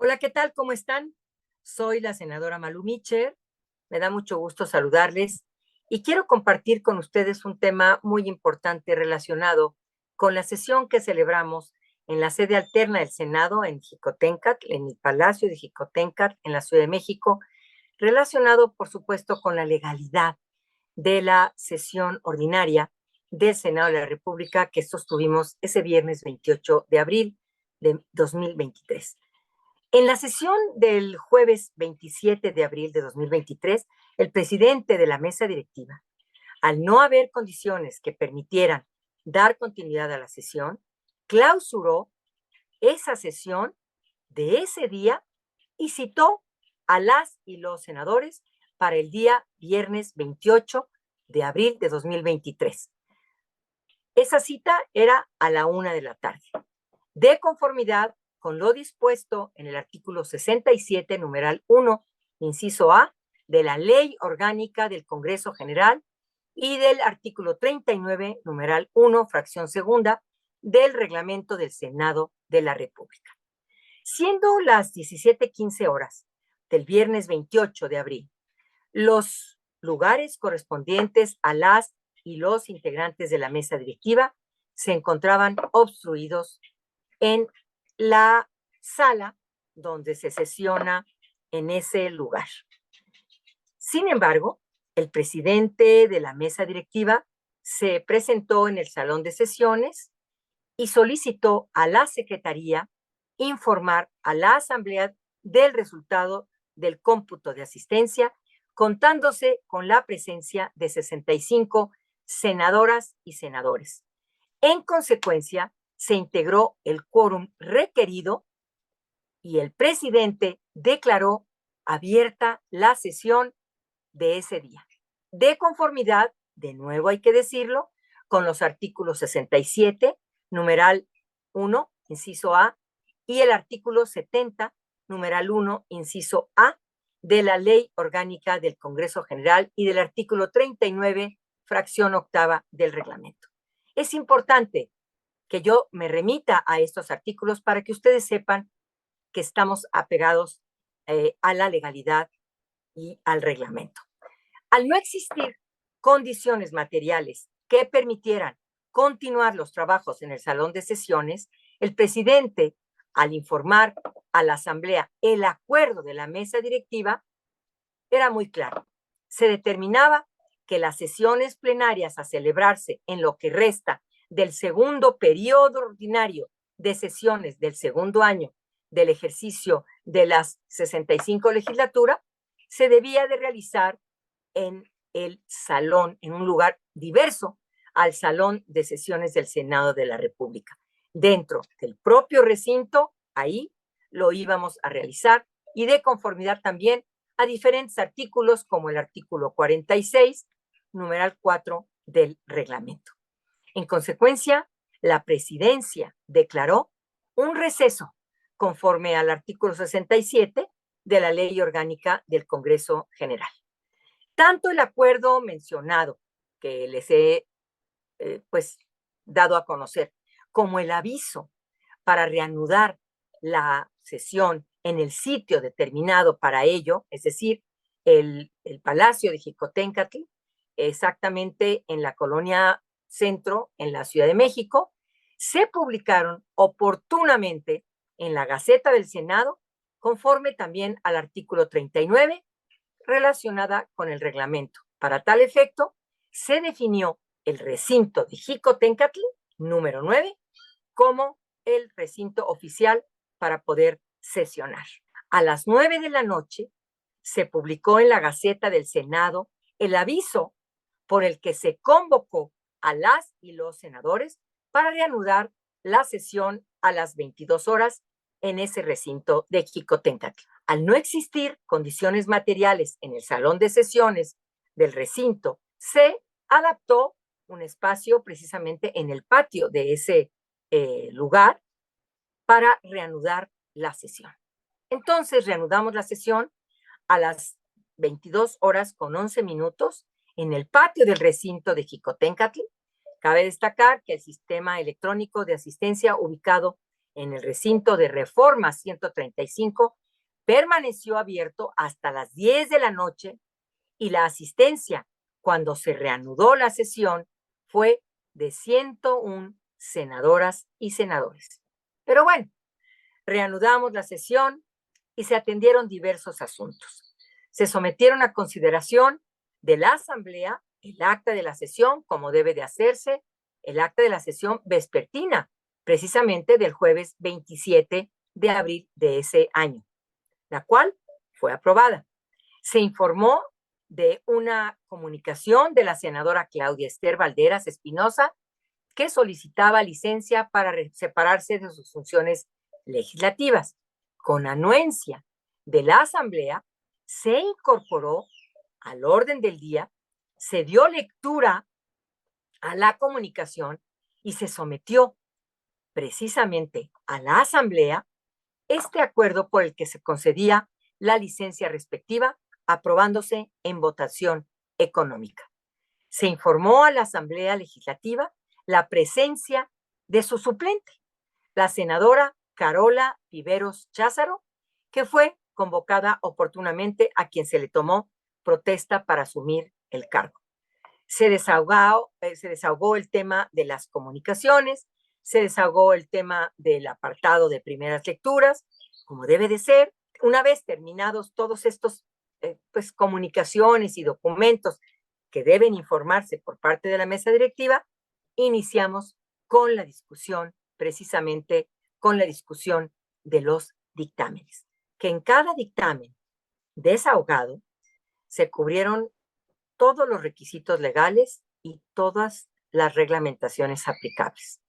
Hola, ¿qué tal? ¿Cómo están? Soy la senadora Malú Micher. Me da mucho gusto saludarles y quiero compartir con ustedes un tema muy importante relacionado con la sesión que celebramos en la sede alterna del Senado en Jicotencat, en el Palacio de Jicotencat, en la Ciudad de México, relacionado, por supuesto, con la legalidad de la sesión ordinaria del Senado de la República que sostuvimos ese viernes 28 de abril de 2023. En la sesión del jueves 27 de abril de 2023, el presidente de la mesa directiva, al no haber condiciones que permitieran dar continuidad a la sesión, clausuró esa sesión de ese día y citó a las y los senadores para el día viernes 28 de abril de 2023. Esa cita era a la 1 de la tarde. De conformidad con lo dispuesto en el artículo 67, numeral 1, inciso A, de la Ley Orgánica del Congreso General y del artículo 39, numeral 1, fracción segunda, del Reglamento del Senado de la República. Siendo las 17:15 horas del viernes 28 de abril, los lugares correspondientes a las y los integrantes de la mesa directiva se encontraban obstruidos en la sala donde se sesiona en ese lugar. Sin embargo, el presidente de la mesa directiva se presentó en el salón de sesiones y solicitó a la Secretaría informar a la Asamblea del resultado del cómputo de asistencia, contándose con la presencia de 65 senadoras y senadores. En consecuencia, se integró el quórum requerido y el presidente declaró abierta la sesión de ese día, de conformidad, de nuevo hay que decirlo, con los artículos 67, numeral 1, inciso A, y el artículo 70, numeral 1, inciso A, de la Ley Orgánica del Congreso General y del artículo 39, fracción octava del reglamento. Es importante que yo me remita a estos artículos para que ustedes sepan que estamos apegados a la legalidad y al reglamento. Al no existir condiciones materiales que permitieran continuar los trabajos en el salón de sesiones, el presidente, al informar a la Asamblea el acuerdo de la mesa directiva, era muy claro. Se determinaba que las sesiones plenarias a celebrarse en lo que resta del segundo periodo ordinario de sesiones del segundo año del ejercicio de las 65 legislaturas se debía de realizar en el salón, en un lugar diverso al salón de sesiones del Senado de la República. Dentro del propio recinto, ahí lo íbamos a realizar y de conformidad también a diferentes artículos como el artículo 46, numeral 4 del reglamento. En consecuencia, la presidencia declaró un receso conforme al artículo 67 de la Ley Orgánica del Congreso General. Tanto el acuerdo mencionado que les he dado a conocer, como el aviso para reanudar la sesión en el sitio determinado para ello, es decir, el Palacio de Jicoténcatl, exactamente en la colonia Centro, en la Ciudad de México, se publicaron oportunamente en la Gaceta del Senado, conforme también al artículo 39, relacionada con el reglamento. Para tal efecto, se definió el recinto de Jicoténcatl, número 9, como el recinto oficial para poder sesionar. A las 9 de la noche se publicó en la Gaceta del Senado el aviso por el que se convocó a las y los senadores para reanudar la sesión a las 22 horas en ese recinto de Jicoténcatl. Al no existir condiciones materiales en el salón de sesiones del recinto, se adaptó un espacio precisamente en el patio de ese lugar para reanudar la sesión. Entonces reanudamos la sesión a las 22 horas con 11 minutos en el patio del recinto de Jicoténcatl. Cabe destacar que el sistema electrónico de asistencia ubicado en el recinto de Reforma 135 permaneció abierto hasta las 10 de la noche y la asistencia cuando se reanudó la sesión fue de 101 senadoras y senadores. Pero bueno, reanudamos la sesión y se atendieron diversos asuntos. Se sometieron a consideración de la Asamblea el acta de la sesión, como debe de hacerse, el acta de la sesión vespertina, precisamente del jueves 27 de abril de ese año, la cual fue aprobada. Se informó de una comunicación de la senadora Claudia Esther Valderas Espinosa, que solicitaba licencia para separarse de sus funciones legislativas. Con anuencia de la Asamblea, se incorporó al orden del día, se dio lectura a la comunicación y se sometió precisamente a la Asamblea este acuerdo por el que se concedía la licencia respectiva, aprobándose en votación económica. Se informó a la Asamblea Legislativa la presencia de su suplente, la senadora Carola Viveros Cházaro, que fue convocada oportunamente, a quien se le tomó protesta para asumir el cargo. Se desahogó el tema de las comunicaciones, se desahogó el tema del apartado de primeras lecturas, como debe de ser. Una vez terminados todos estos comunicaciones y documentos que deben informarse por parte de la mesa directiva, iniciamos con la discusión, precisamente con la discusión de los dictámenes, que en cada dictamen desahogado se cubrieron todos los requisitos legales y todas las reglamentaciones aplicables.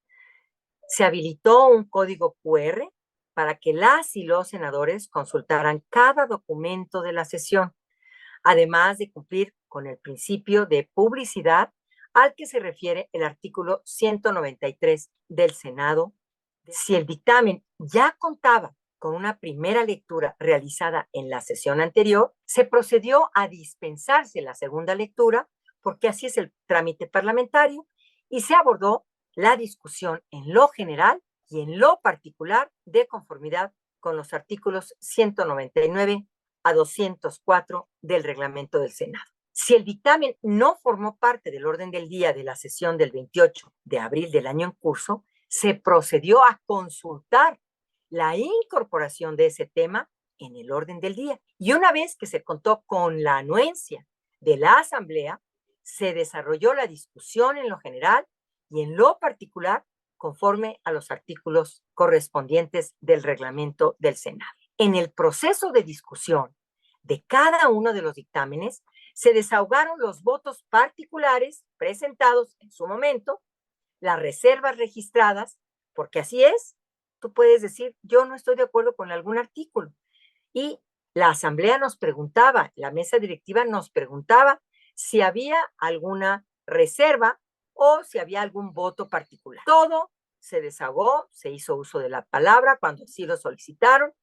Se habilitó un código QR para que las y los senadores consultaran cada documento de la sesión, además de cumplir con el principio de publicidad al que se refiere el artículo 193 del Senado. Si el dictamen ya contaba con una primera lectura realizada en la sesión anterior, se procedió a dispensarse la segunda lectura, porque así es el trámite parlamentario, y se abordó la discusión en lo general y en lo particular de conformidad con los artículos 199 a 204 del reglamento del Senado. Si el dictamen no formó parte del orden del día de la sesión del 28 de abril del año en curso, se procedió a consultar la incorporación de ese tema en el orden del día. Y una vez que se contó con la anuencia de la Asamblea, se desarrolló la discusión en lo general y en lo particular conforme a los artículos correspondientes del reglamento del Senado. En el proceso de discusión de cada uno de los dictámenes, se desahogaron los votos particulares presentados en su momento, las reservas registradas, porque así es, tú puedes decir, yo no estoy de acuerdo con algún artículo. Y la Asamblea nos preguntaba, la mesa directiva nos preguntaba si había alguna reserva o si había algún voto particular. Todo se desahogó, se hizo uso de la palabra cuando así lo solicitaron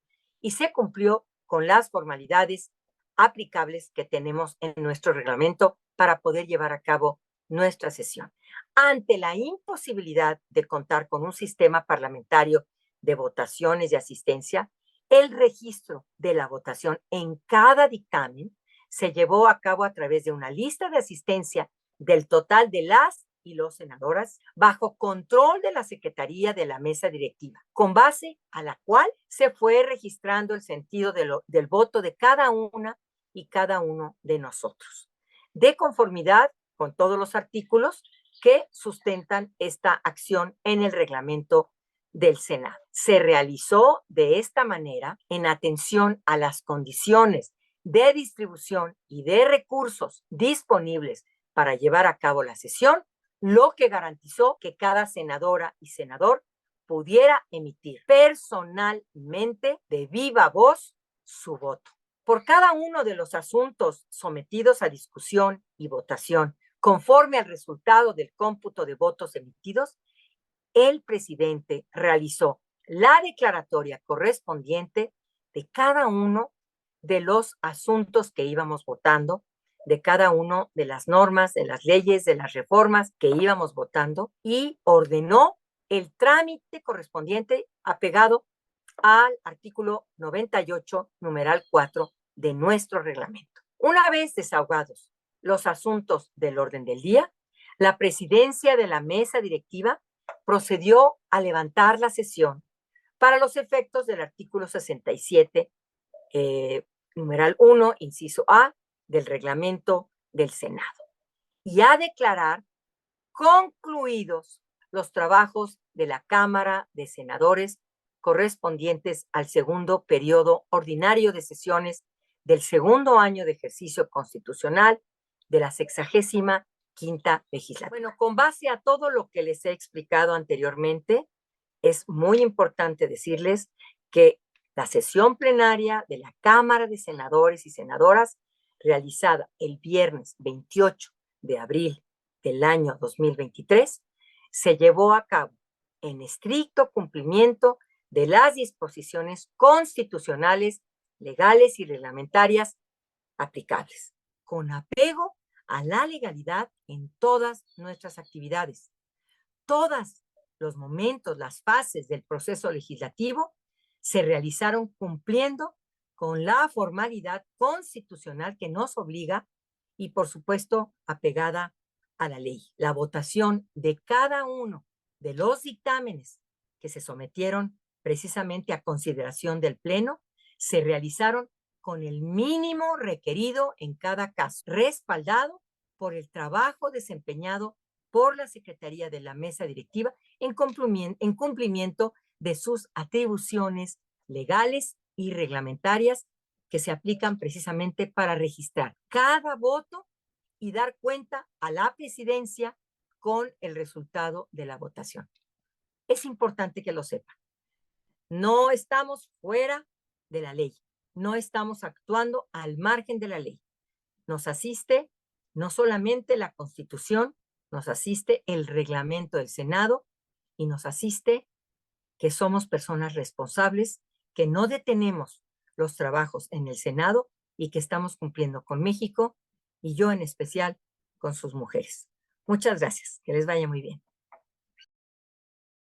y se cumplió con las formalidades aplicables que tenemos en nuestro reglamento para poder llevar a cabo nuestra sesión. Ante la imposibilidad de contar con un sistema parlamentario de votaciones de asistencia, el registro de la votación en cada dictamen se llevó a cabo a través de una lista de asistencia del total de las y los senadoras bajo control de la Secretaría de la Mesa Directiva, con base a la cual se fue registrando el sentido del voto de cada una y cada uno de nosotros, de conformidad con todos los artículos que sustentan esta acción en el reglamento del Senado. Se realizó de esta manera en atención a las condiciones de distribución y de recursos disponibles para llevar a cabo la sesión, lo que garantizó que cada senadora y senador pudiera emitir personalmente de viva voz su voto. Por cada uno de los asuntos sometidos a discusión y votación, conforme al resultado del cómputo de votos emitidos, el presidente realizó la declaratoria correspondiente de cada uno de los asuntos que íbamos votando, de cada uno de las normas, de las leyes, de las reformas que íbamos votando, y ordenó el trámite correspondiente apegado al artículo 98, numeral 4 de nuestro reglamento. Una vez desahogados los asuntos del orden del día, la presidencia de la mesa directiva procedió a levantar la sesión para los efectos del artículo 67, numeral 1, inciso A, del reglamento del Senado, y a declarar concluidos los trabajos de la Cámara de Senadores correspondientes al segundo periodo ordinario de sesiones del segundo año de ejercicio constitucional de la 65ª legislatura. Bueno, con base a todo lo que les he explicado anteriormente, es muy importante decirles que la sesión plenaria de la Cámara de Senadores y Senadoras, realizada el viernes 28 de abril del año 2023, se llevó a cabo en estricto cumplimiento de las disposiciones constitucionales, legales y reglamentarias aplicables, con apego a la legalidad en todas nuestras actividades. Todos los momentos, las fases del proceso legislativo se realizaron cumpliendo con la formalidad constitucional que nos obliga y, por supuesto, apegada a la ley. La votación de cada uno de los dictámenes que se sometieron precisamente a consideración del Pleno se realizaron con el mínimo requerido en cada caso, respaldado por el trabajo desempeñado por la Secretaría de la Mesa Directiva en cumplimiento de sus atribuciones legales y reglamentarias que se aplican precisamente para registrar cada voto y dar cuenta a la presidencia con el resultado de la votación. Es importante que lo sepan. No estamos fuera de la ley, no estamos actuando al margen de la ley. Nos asiste no solamente la Constitución, nos asiste el reglamento del Senado y nos asiste que somos personas responsables, que no detenemos los trabajos en el Senado y que estamos cumpliendo con México y yo en especial con sus mujeres. Muchas gracias, que les vaya muy bien.